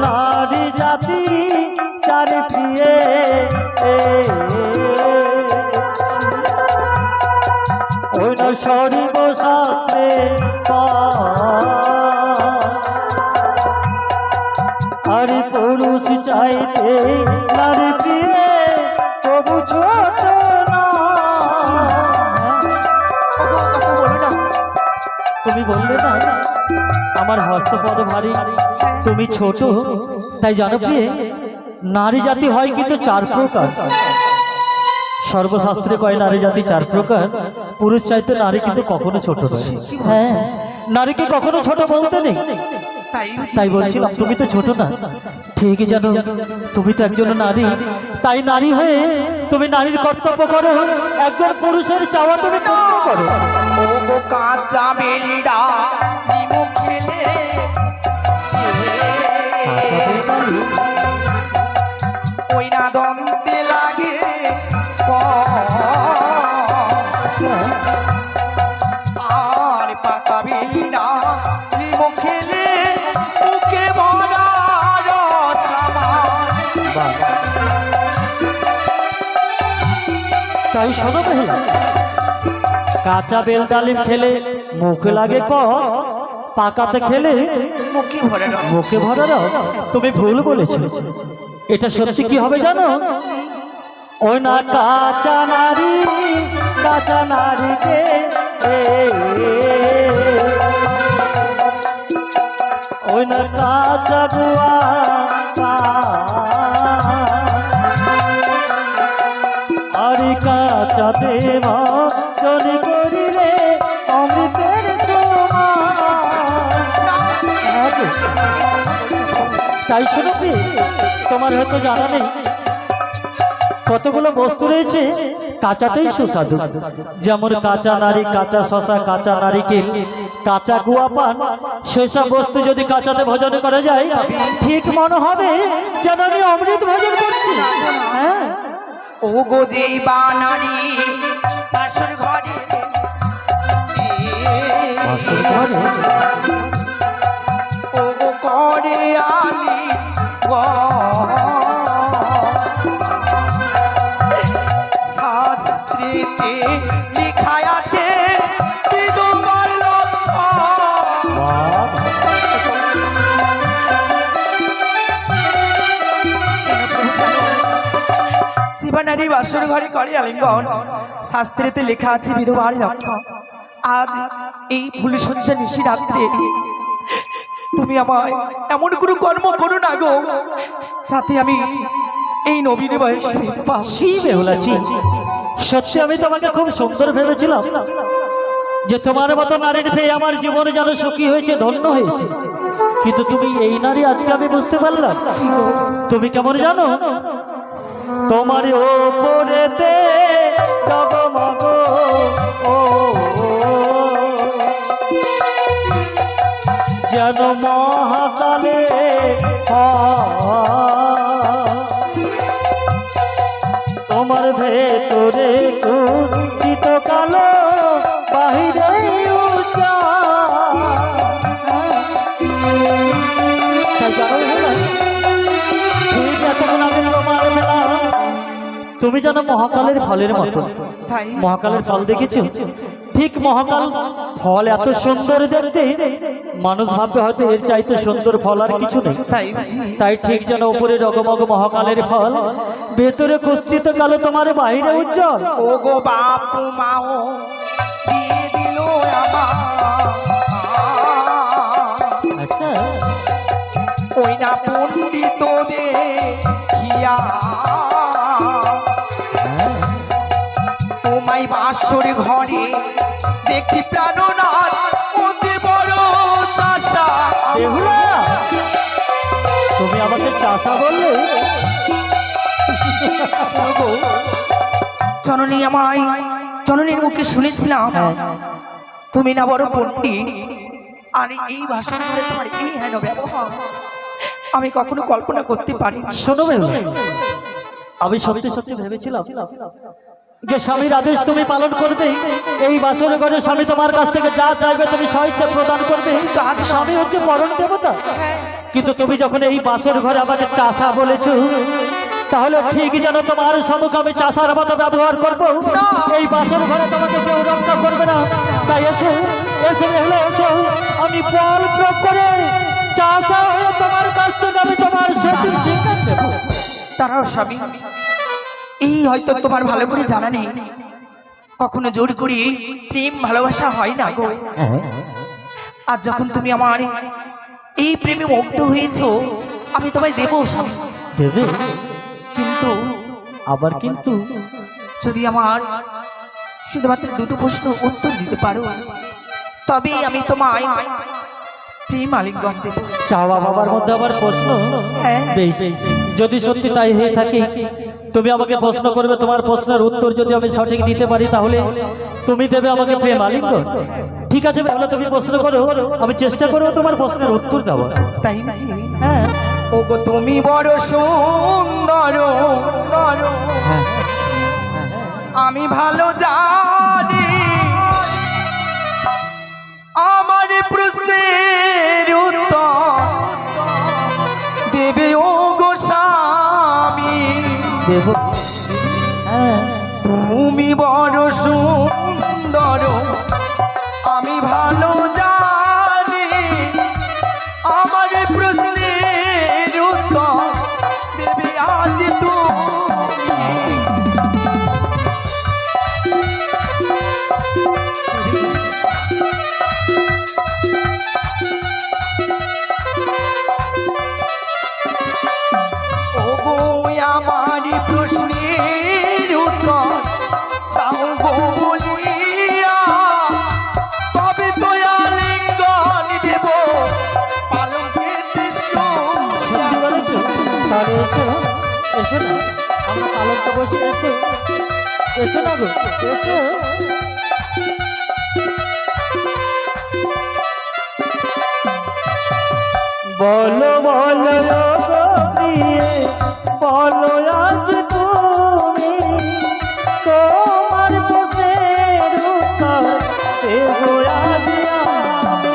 নারী জাতি চারি প্রিয়ে নারী প্রিয়ে তবু ছোট না। ওগো, কথা বলো না। তুমি বললে না আমার হস্তপদ ভারী, তুমি ছোট, তাই জানো প্রিয়ে নারী জাতি হয় কিন্তু 4 প্রকার। সর্বশাস্ত্রে কয় নারী জাতি 4 প্রকার। পুরুষ চাইতে নারী কিন্তু কখনো ছোট নয়। হ্যাঁ, নারীকে কখনো ছোট বলতে নেই। তাই বলছিলাম তুমি তো ছোট না, ঠিকই জানো তুমি তো একজন নারী, তাই নারী হয়ে তুমি নারীর কর্তব্য করো, একজন পুরুষের চাওয়া তুমি পূর্ণ করো। ওগো কাঁচা বেলডা নিমক খেলে ওই না দমতে লাগে আর পাকা বেলডা নিমক খেলে মুখে ভরা রস আমার। তাই শোনো বেহুলা, কাঁচা বেল ডালিম খেলে মুখে লাগে কষ, পাকাতে খেলে মুখে ভরা রস। মুখে ভরা রস। তুমি ভুল বলেছো, এটা সত্যি কি হবে জানো? ওই না কাঁচা নারীকে ওই না কাঁচা গুয়া আর কাঁচা দেব চলে করিলে অমৃতের সমান। তাই শোনো প্রিয়, তোমার হয়তো জানা নেই কতগুলো বস্তু রয়েছে কাঁচাটাই সুস্বাদু, যেমন কাঁচা নারী, কাঁচা শশা, কাঁচা নারিকেল, কাঁচা গুয়া পান। সেসব বস্তু যদি কাঁচাতে ভোজন করা যায় ঠিক মনে হবে যেন আমি অমৃত ভোজন করছি। হ্যাঁ, ওগো দেবা নারী বাসর ঘরে ওগো করে আলি শাস্ত্রেতে লেখা আছে বিধবার জীবনারী বাসর ঘরে করে আলিঙ্গন, শাস্ত্রেতে লেখা আছে বিধবার লক্ষণ। আজ এই ফুল সজ্জা নিশি রাত্রে তুমি আমায় এমন কোনো কর্ম করো না গো যাতে আমি এই নবীন বয়সে ছি বেহুলা ছি, সত্যি আমি তোমাকে খুব সুন্দর ভেবেছিলাম যে তোমার মতো নারীর পেয়ে আমার জীবনে যেন সুখী হয়েছে, ধন্য হয়েছে। কিন্তু তুমি এই নারী আজকে আমি বুঝতে পারলাম। তুমি কেমন জানো, তোমার ওপরেতে ডগমগ ও যেন মহাকালে তোমার ভেতরে কুঞ্চিত কালো বাহিরে তুমি জানো মহাকালের ফলের মতো। মহাকালের ফল দেখেছো? ঠিক মহাকাল ফল এত সুন্দর দেখতে মানুষ ভাববে হয়তো এর চাইতে সুন্দর ফল আর কিছু নেই। তাই ঠিক যেন উপরে রগমগ মহাকালের ফল, ভেতরে কুঞ্চিত কালো তোমার বাইরে উজ্জ্বল। ও গো বাপু মাও দিয়ে দিল আচ্ছা, ওই না পণ্ডিত দেখিয়া তোমায় বাসর ঘরে দেখি প্রাণনাথ অতি বড় চাষা। বেহুলা, তুমি আমাকে চাষা বললে? জননী আমায় জননীর মুখে শুনেছিলাম তুমি না বড় পণ্ডিত, আর এই ভাষণ করে তোমার এই হেন ব্যবহার আমি কখনো কল্পনা করতে পারি। শোনো বেহুলা, আমি সত্যি সত্যি ভেবেছিলাম যে স্বামীর আদেশ তুমি পালন করবে, এই বাসর ঘরে স্বামী তোমার কাছ থেকে যা চাইবে তুমি স্বেচ্ছা প্রদান করবে। স্বামী হচ্ছে পরম দেবতা। কিন্তু তুমি যখন এই বাসর ঘরে আমাকে চাষা বলেছো, তাহলে ঠিকই যেন তোমার সম্মুখে আমি চাষার মতো ব্যবহার করবো। এই বাসর ঘরে তোমাকে কেউ রক্ষা করবে না। তাই এসো এসো বেহুলা এসো, আমি বল প্রয়োগ করে চাষা হয়ে তোমার কাছ থেকে আমি তোমার সতীর শিক্ষা দেবো। তারাও স্বামী। এই হয়তো তোমার ভালো করে জানা নেই, কখনো জোর করে প্রেম ভালোবাসা হয় না গো। আর যখন তুমি আমার এই প্রেমে মুগ্ধ হয়েছো, আমি তোমায় দেবো স্বামী। দেবে? কিন্তু আবার কিন্তু? যদি আমার শুধুমাত্র দুটো প্রশ্ন উত্তর দিতে পারো, তবেই আমি তোমায় প্রেম আলিঙ্গন দেব। চাওয়া বাবার মধ্যে আবার প্রশ্ন? হ্যাঁ। বেশ, যদি সত্যি তাই হয়ে থাকে, তুমি আমাকে প্রশ্ন করবে, তোমার প্রশ্নের উত্তর যদি আমি সঠিক দিতে পারি তাহলে তুমি দেবে আমাকে প্রেম আলিঙ্গন। ঠিক আছে, তাহলে তুমি প্রশ্ন করো, আমি চেষ্টা করবো তোমার প্রশ্নের উত্তর দেওয়া। তাই বুঝি? হ্যাঁ। ওগো তুমি বড় সুন্দর, হ্যাঁ। আমি ভালো জানি আমার প্রশ্নের উত্তর দেবে ও গো স্বামী। দেব? হ্যাঁ। তুমি বড় সুন্দর, আমি ভালো জানি আমার প্রশ্নের উত্তর দেবে আজ তুমি। ওগো আমার প্রশ্নের উত্তর দাও গো বলিয়া, তবে তো আলিঙ্গন দেব পালঙ্কেতে শোয়া। সত্যি বলেছো? তাহলে এসো, এসো না, আমরা পালকটা বসে এসো, এসো না গো, এসো। বলো বলো গো প্রিয়ে, বলো আজ তুমি তোমার প্রশ্নের উত্তর দেবো আজ আমি।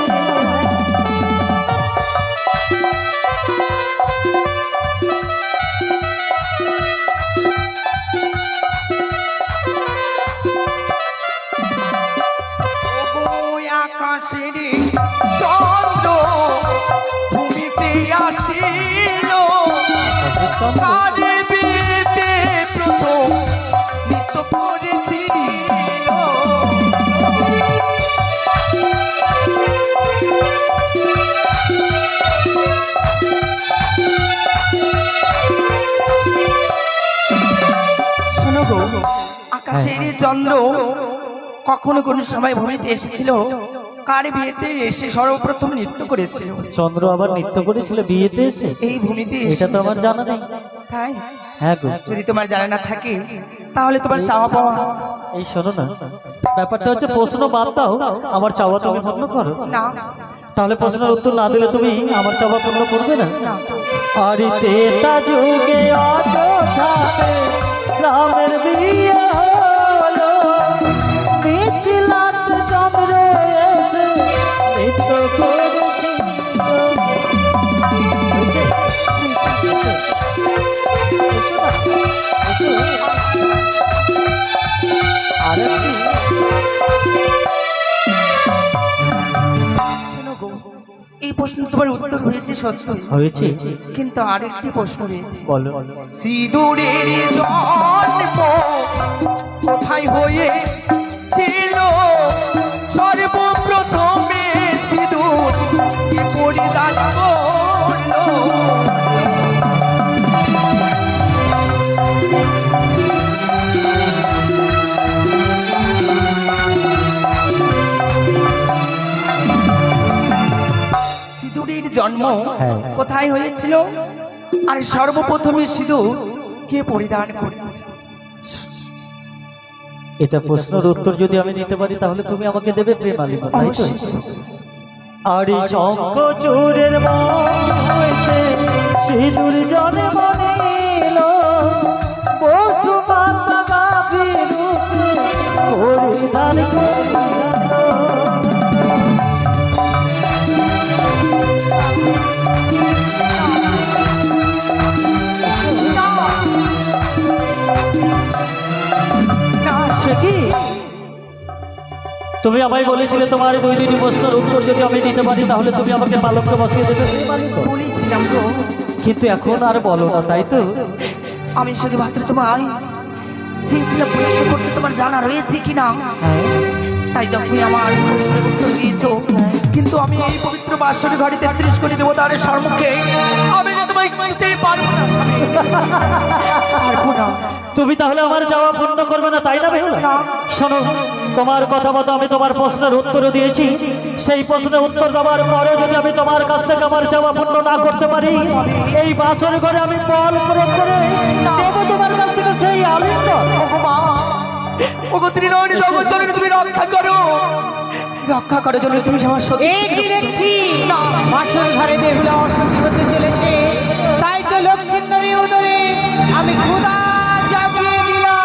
ওগো আকাশের চন্দ্র ভূমিতে আসিল, কারে বিয়েতে প্রথম নৃত্য করেছিল। শোনো গো, আকাশের চন্দ্র কখনো কোনো সময় ভূমিতে এসেছিল, কার বিয়েতে এসে সর্বপ্রথম নৃত্য করেছিল। চন্দ্র আবার নৃত্য করেছিল বিয়েতে এসে? এই ভূমিতে এটা তো আমার জানা নেই। তাই হ্যাঁ গো। যদি তোমার জানা না থাকে তাহলে তোমার চাওয়া পাওয়া। এই শোনো না, ব্যাপারটা হচ্ছে প্রশ্ন বাদ দাও, আমার চাওয়া তুমি পূর্ণ করো। না তাহলে প্রশ্নের উত্তর না দিলে তুমি আমার চাওয়া পূর্ণ করবে না? না, আরে তেতা যুগে অযোধ্যাতে রামের বিয়ে হলো, মিথিলার চন্দ্র এসে নৃত্য করেছিল। আরেকটি শোনো গো, এই প্রশ্ন তোমার উত্তর হয়েছে সত্য হয়েছে, কিন্তু আরেকটি প্রশ্ন রয়েছে। বলো। সিঁদুরের জন্ম কোথায় হয়েছিল, সর্বপ্রথমে সিঁদুর কি পরিধান করলো। সিঁদুরের জন্ম হ্যাঁ। কোথায় হয়েছিল, আর সর্বপ্রথমে সিঁদুর কে পরিধান করেছে? এটা প্রশ্নের উত্তর যদি আমি নিতে পারি তাহলে তুমি আমাকে দেবে প্রেম আলিঙ্গন, তাই তো? আরে শঙ্খ চূড়ের হইতে সিঁদুর জলে বনিল, পশু মাতা গাভী রূপে পরিধান করিল। সে কি? তুমি আমায় বলেছিলে তোমার দুটি প্রশ্নের উত্তর যদি আমি দিতে পারি তাহলে তুমি আমাকে পালককে বসিয়ে দেবে প্রেম আলিঙ্গন। বলেছিলাম গো, কিন্তু এখন আর বলো না, তাই তো? আমি শুধুমাত্র তোমায় চেয়েছিলাম পরীক্ষা করতে তোমার জানা রয়েছে কিনা, তাই যখনই আমার প্রশ্নের উত্তর দিয়েছো, কিন্তু আমি এই পবিত্র বাসর ঘরে 33 কোটি দেবতার সম্মুখে আমি যে তোমায় কইতেই পারবো না স্বামী। পারবো না। তুমি তাহলে আমার যাওয়া পূর্ণ করবে না, তাই না বেহুলা? শোনো, তোমার কথা মতো আমি তোমার প্রশ্নের উত্তর দিয়েছি। সেই প্রশ্নের উত্তর দেওয়ার পরে যদি আমি তোমার কাছ থেকে আমার যাওয়া পূর্ণ না করতে পারি, এই বাসর ঘরে আমি বল প্রয়োগ করে দেবো তোমার কাছ থেকে সেই আলিঙ্গন। ওগো ত্রিনয়নী জগজ্জননী, তুমি রক্ষা করো, রক্ষা করো জন্য তুমি আমার সত্যি। এই কি দেখছি বাসর ঘরে বেহুলা অসতী হতে চলেছে, তাই তো লক্ষ্মীন্দরী উদরে আমি ক্ষুধা জাগিয়ে দিলাম।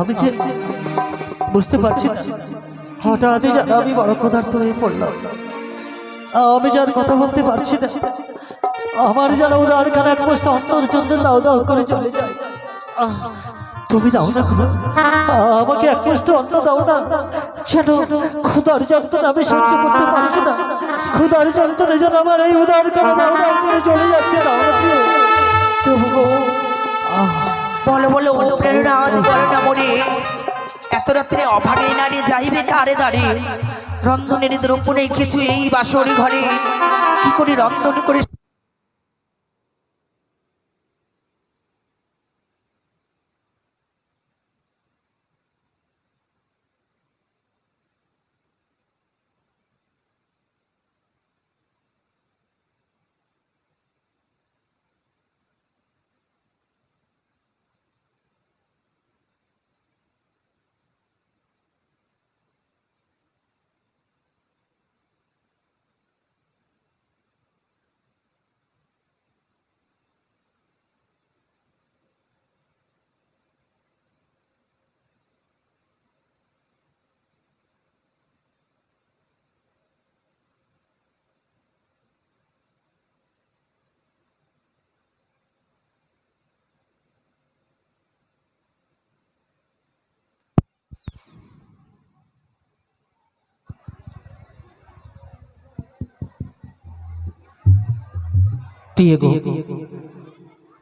আমি যে বুঝতে পারছি না, হঠাৎই যেন আমি বড় পদার্থ হয়ে পড়লাম। আমি যার কথা বলতে পারছি না, আমার যেন উদার কানে এক পোস্ট অন্তর জন্য দাও দাও করে চলে যায়। তুমি দাও না গো, আমাকে এক পোস্ট অন্ত দাও না, যেন ক্ষুধার যন্ত্রণা আমি সহ্য করতে পারছি না। ক্ষুধার যন্ত্রণা যেন আমার এই উদার কানে দাও দাও করে চলে যাচ্ছে। দাও না প্রভু গো। বলো বলো প্রেরণা বলো না মরে, এত রাত্রে অভাগে নারী যাইবে কারে দাঁড়ে, রন্ধনের দ্রব্য নেই কিছু এই বাসরি ঘরে, কি করে রন্ধন করে।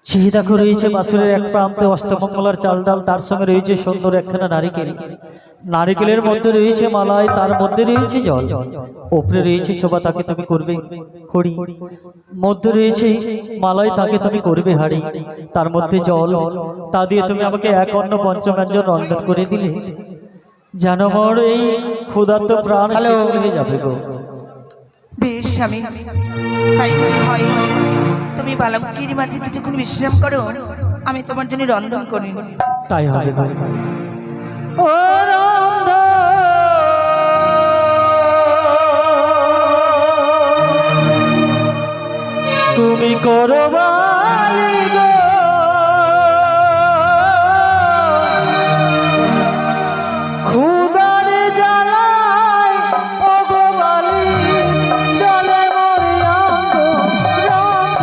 সেই দেখো রয়েছে বাসুরের এক প্রান্তে অষ্টমঙ্গলার চাল ডাল, তার সঙ্গে রয়েছে সুন্দর একখানা নারিকেল, নারিকেলের মধ্যে রয়েছে মালাই, তার মধ্যে রয়েছে জল, উপরে রয়েছে শোভা, তাকে তুমি করবে খড়ি, মধ্যে রয়েছে মালাই, তাকে তুমি করবে হাড়ি, তার মধ্যে জল, তা দিয়ে তুমি আমাকে এক অন্ন পঞ্চব্যঞ্জন রন্ধন করে দিলে, যেন আমার এই ক্ষুধার্ত প্রাণ শীতল হয়ে যাবে গো। বেশ স্বামী, তাই যদি হয় তুমি বালকের মাঝে কিছুক্ষণ বিশ্রাম করো, আমি তোমার জন্য রন্ধন করি। তাই হবে গো। ও তুমি করো বালি গো, ক্ষুধার জ্বালায় ও গো বালি, জলে মরি অঙ্গ রঙ্গ।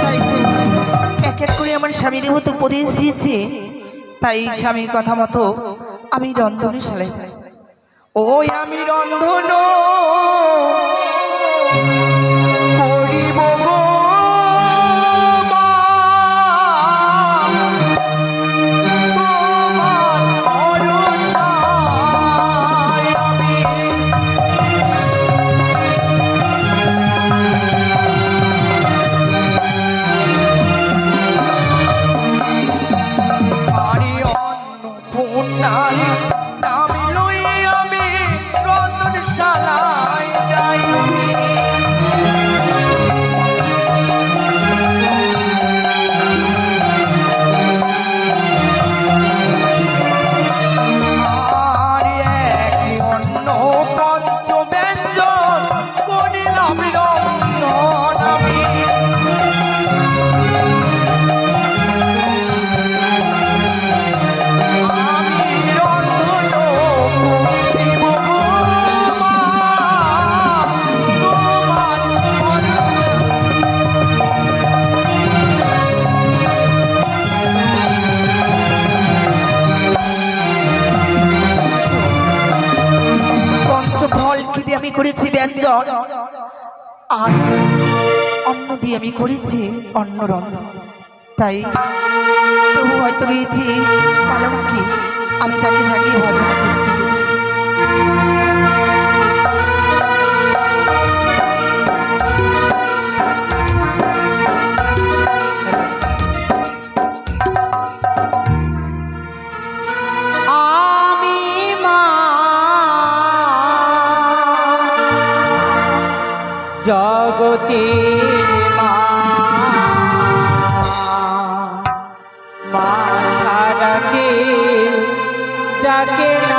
তাই তো এক এক করে আমার স্বামী দেবতা উপদেশ দিয়েছে, তাই স্বামীর কথা মতো আমি রন্ধনে শালায় যাই। ওই আমি রন্ধন করিব গো মা, তোমার ভরসায় আমি। আরে অন্নপূর্ণার নামে লই আমি রন্ধনশালায় যাই। আর এক অন্ন পঞ্চব্যঞ্জন করিলাম রন্ধন আমি। আমি আমি করেছি ব্যঞ্জন, আর অন্ন দিয়ে আমি করেছি অন্ন রন্ধন। তাই প্রভু হয়তো রয়েছে পালঙ্কে, আমি তাকে জাগিয়ে ভজন করতে দেব। আমি মা জগতের মা, মা ছাড়া কে ডাকে না